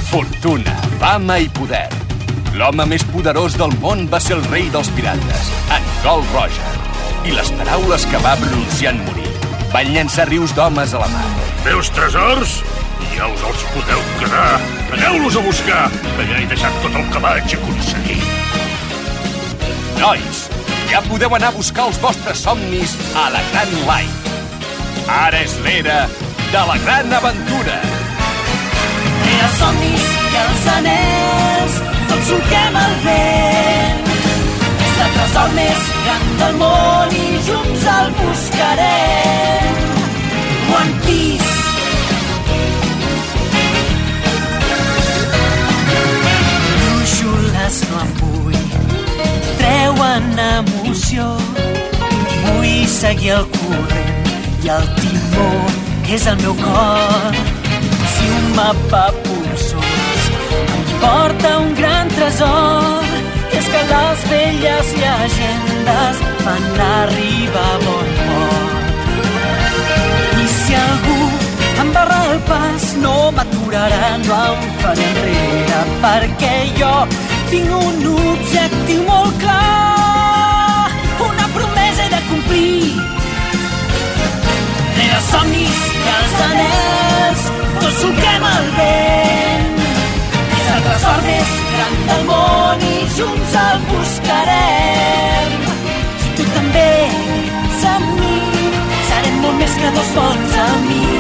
Fortuna, fama i poder. L'home més poderós del món va ser el rei dels pirates, en Gold Roger. I les paraules que va pronunciar en morir van llançar rius d'homes a la mar. Meus tresors? Ja us els podeu quedar. Aneu-los a buscar, que ja he deixat tot el que vaig aconseguir. Nois, ja podeu anar a buscar els vostres somnis a la Gran Line. Ara és l'era de la gran aventura. Els somnis i els anells, tots solquem el vent. És el tresor més gran del món i junts el buscarem. One Piece. Brúixoles no en vull, treuen emoció. Vull seguir el corrent i el timó, que és el meu cor. Si un mapa polsós em porta un gran tresor, és que les velles llegendes fan arribar a bon port. I si algú em barra el pas, no m'aturarà, no em faré enrere, perquè jo tinc un objectiu molt clar, una promesa he de complir. Rere els somnis i els anells, tots solquem el vent. És el tresor més gran del món i junts el buscarem. Si tu també ets amb mi, serem molt més que dos bons amics.